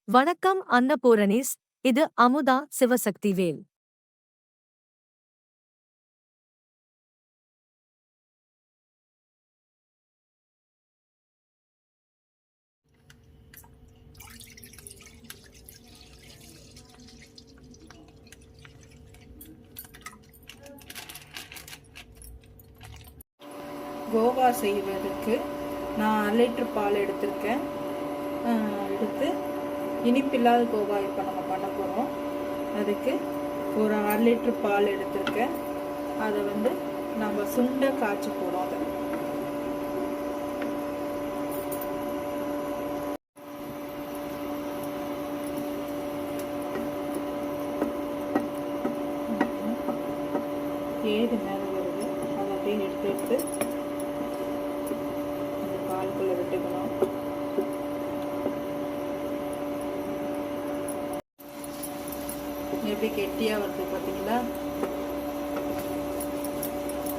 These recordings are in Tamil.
வணக்கம் அன்னபூரணிஸ். இது அமுதா சிவசக்திவேல். கோவா செய்வதற்கு நான் 1 லிட்டர் பால் எடுத்திருக்கேன். எடுத்து இனிப்பில்லாத கோவா இப்போ நம்ம பண்ண போகிறோம். அதுக்கு ஒரு 1 லிட்டர் பால் எடுத்திருக்கேன். அதை நம்ம சுண்ட காய்ச்சி போகிறோம். அதை ஏது மேலே வருது அதை அப்படியே எடுத்து அந்த பாலுக்குள்ளே விட்டுக்கணும். எப்படி கெட்டியாக வருது பார்த்தீங்களா?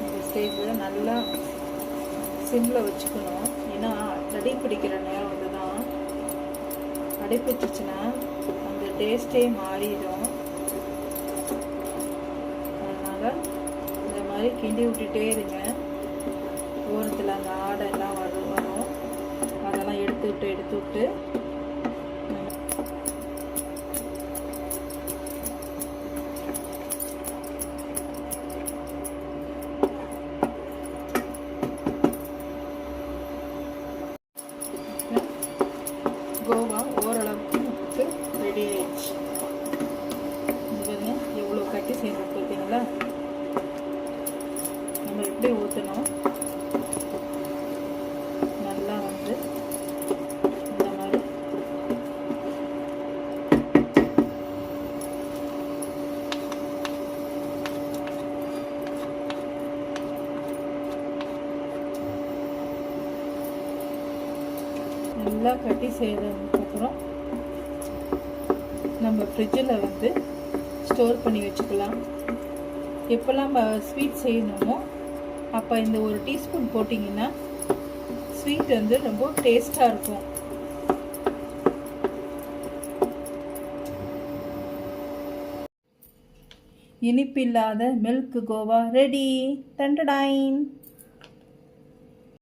இந்த ஸ்டேஜில் நல்லா சிம்மில் வச்சுக்கணும். ஏன்னா அடி பிடிக்கிற நேரம் தான் அடி பிடிச்சிச்சின்னா அந்த டேஸ்ட்டே மாறிடும். அதனால் இந்த மாதிரி கிண்டி விட்டுட்டே இருங்க. ஓரத்தில் அந்த ஆடை எல்லாம் வரும். அதெல்லாம் எடுத்து விட்டு கோவா ஓரளவுக்கு ரெடி ஆயிடுச்சு. எவ்வளோ கட்டி சேர்ந்து பார்த்தீங்களா? நம்ம எப்படி ஊற்றணும், நல்லா இந்த மாதிரி நல்லா கட்டி செய்ததுக்கப்புறம் நம்ம ஃப்ரிட்ஜில் ஸ்டோர் பண்ணி வச்சுக்கலாம். எப்போல்லாம் ஸ்வீட் செய்யணுமோ அப்போ இந்த 1 டீஸ்பூன் போட்டிங்கன்னா ஸ்வீட் ரொம்ப டேஸ்ட்டாக இருக்கும். இனிப்பில்லாத மில்க் கோவா ரெடி. டண்டடாயின்.